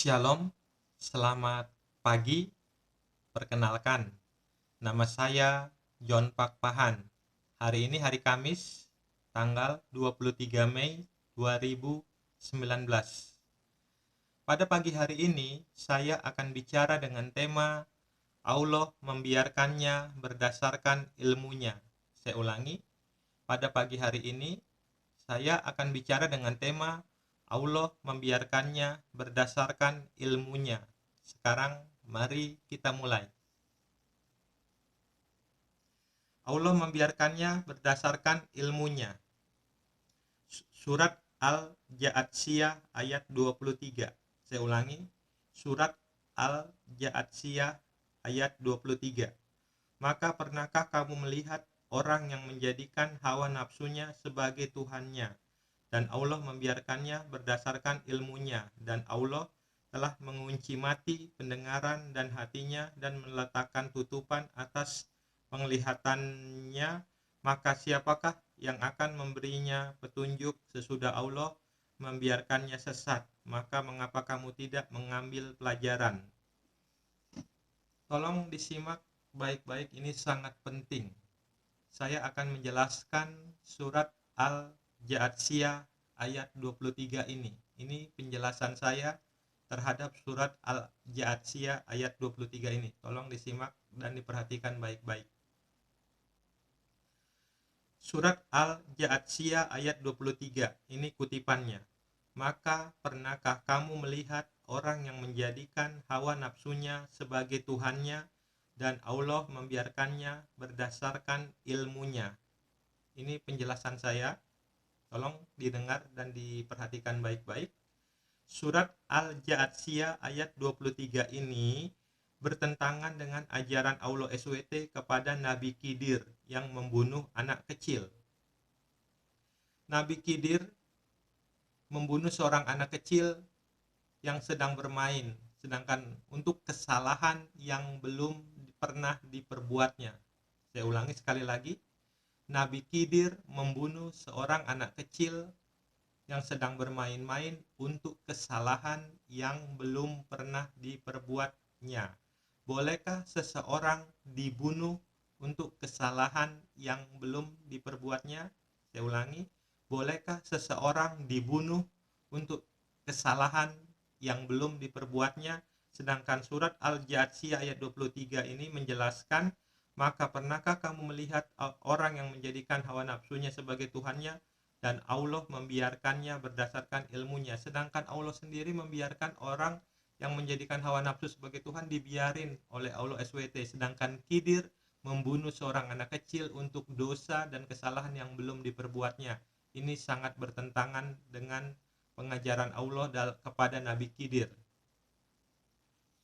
Shalom, selamat pagi. Perkenalkan, nama saya John Pak Pahan. Hari ini hari Kamis, tanggal 23 Mei 2019. Pada pagi hari ini, saya akan bicara dengan tema Allah membiarkannya berdasarkan ilmunya. Saya ulangi, pada pagi hari ini, saya akan bicara dengan tema Allah membiarkannya berdasarkan ilmunya. Sekarang mari kita mulai. Allah membiarkannya berdasarkan ilmunya. Surat Al-Ja'atsiyah ayat 23. Saya ulangi, surat Al-Ja'atsiyah ayat 23. Maka pernahkah kamu melihat orang yang menjadikan hawa nafsunya sebagai Tuhannya, dan Allah membiarkannya berdasarkan ilmunya, dan Allah telah mengunci mati pendengaran dan hatinya dan meletakkan tutupan atas penglihatannya, maka siapakah yang akan memberinya petunjuk sesudah Allah membiarkannya sesat? Maka mengapa kamu tidak mengambil pelajaran? Tolong disimak baik-baik, ini sangat penting. Saya akan menjelaskan surat Al-Ja'atsiyah ayat 23 ini. Ini penjelasan saya terhadap surat Al-Ja'atsiyah ayat 23 ini. Tolong disimak dan diperhatikan baik-baik. Surat Al-Ja'atsiyah ayat 23, ini kutipannya. Maka pernahkah kamu melihat orang yang menjadikan hawa nafsunya sebagai Tuhannya, dan Allah membiarkannya berdasarkan ilmunya. Ini penjelasan saya, tolong didengar dan diperhatikan baik-baik. Surat Al-Ja'atsiyah ayat 23 ini bertentangan dengan ajaran Allah SWT kepada Nabi Khidir yang membunuh anak kecil. Nabi Khidir membunuh seorang anak kecil yang sedang bermain, sedangkan untuk kesalahan yang belum pernah diperbuatnya. Saya ulangi sekali lagi, Nabi Khidir membunuh seorang anak kecil yang sedang bermain-main untuk kesalahan yang belum pernah diperbuatnya. Bolehkah seseorang dibunuh untuk kesalahan yang belum diperbuatnya? Saya ulangi, bolehkah seseorang dibunuh untuk kesalahan yang belum diperbuatnya? Sedangkan surat Al-Ja'atsiyah ayat 23 ini menjelaskan, maka pernahkah kamu melihat orang yang menjadikan hawa nafsunya sebagai Tuhannya, dan Allah membiarkannya berdasarkan ilmunya. Sedangkan Allah sendiri membiarkan orang yang menjadikan hawa nafsu sebagai Tuhan dibiarin oleh Allah SWT. Sedangkan Khidir membunuh seorang anak kecil untuk dosa dan kesalahan yang belum diperbuatnya. Ini sangat bertentangan dengan pengajaran Allah kepada Nabi Khidir.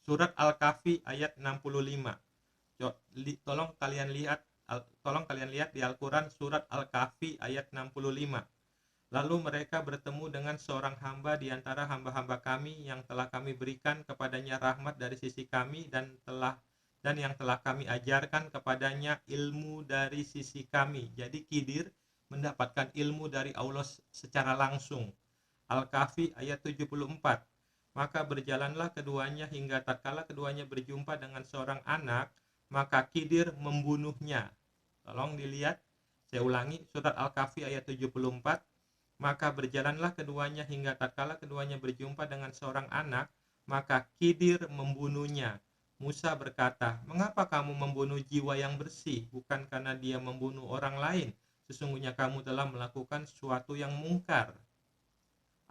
Surat Al-Kahfi ayat 65. Tolong kalian lihat di Al-Quran surat Al-Kahfi ayat 65. Lalu mereka bertemu dengan seorang hamba di antara hamba-hamba kami yang telah kami berikan kepadanya rahmat dari sisi kami, dan yang telah kami ajarkan kepadanya ilmu dari sisi kami. Jadi Khidir mendapatkan ilmu dari Allah secara langsung. Al-Kahfi ayat 74. Maka berjalanlah keduanya hingga tatkala keduanya berjumpa dengan seorang anak, maka Khidir membunuhnya. Tolong dilihat, saya ulangi, surat Al-Kahfi ayat 74. Maka berjalanlah keduanya hingga tatkala keduanya berjumpa dengan seorang anak, maka Khidir membunuhnya. Musa berkata, mengapa kamu membunuh jiwa yang bersih? Bukan karena dia membunuh orang lain. Sesungguhnya kamu telah melakukan sesuatu yang mungkar.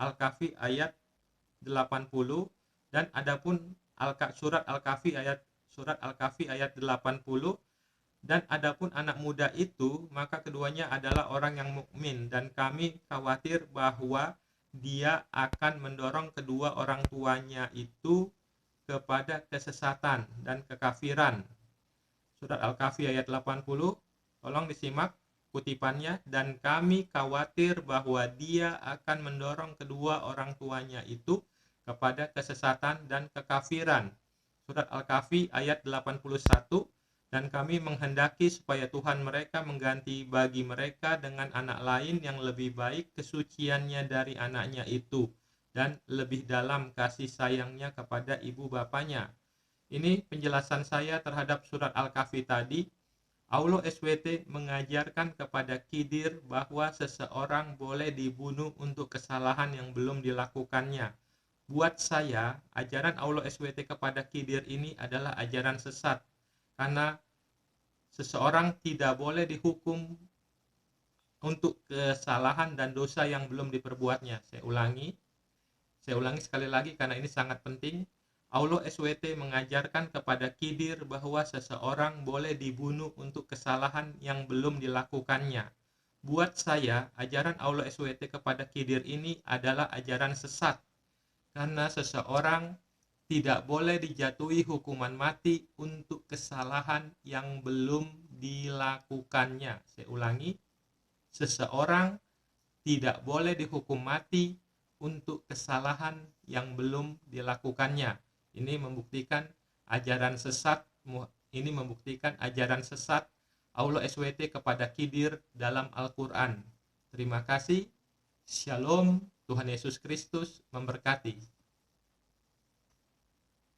Al-Kahfi ayat 80. Dan adapun surat Al-Kahfi ayat 80, dan adapun anak muda itu, maka keduanya adalah orang yang mukmin, dan kami khawatir bahwa dia akan mendorong kedua orang tuanya itu kepada kesesatan dan kekafiran. Surat Al-Kahfi ayat 80, tolong disimak kutipannya, dan kami khawatir bahwa dia akan mendorong kedua orang tuanya itu kepada kesesatan dan kekafiran. Surat Al-Kahfi ayat 81, dan kami menghendaki supaya Tuhan mereka mengganti bagi mereka dengan anak lain yang lebih baik kesuciannya dari anaknya itu. dan lebih dalam kasih sayangnya kepada ibu bapanya. Ini penjelasan saya terhadap surat Al-Kahfi tadi. Aulo SWT mengajarkan kepada Khidir bahwa seseorang boleh dibunuh untuk kesalahan yang belum dilakukannya. Buat saya, ajaran Aulo SWT kepada Khidir ini adalah ajaran sesat, karena seseorang tidak boleh dihukum untuk kesalahan dan dosa yang belum diperbuatnya. Saya ulangi sekali lagi karena ini sangat penting. Aulo SWT mengajarkan kepada Khidir bahwa seseorang boleh dibunuh untuk kesalahan yang belum dilakukannya. Buat saya, ajaran Aulo SWT kepada Khidir ini adalah ajaran sesat, karena seseorang tidak boleh dijatuhi hukuman mati untuk kesalahan yang belum dilakukannya. Saya ulangi, seseorang tidak boleh dihukum mati untuk kesalahan yang belum dilakukannya. Ini membuktikan ajaran sesat. Ini membuktikan ajaran sesat Aulo SWT kepada Khidir dalam Al-Quran. Terima kasih. Shalom. Tuhan Yesus Kristus memberkati.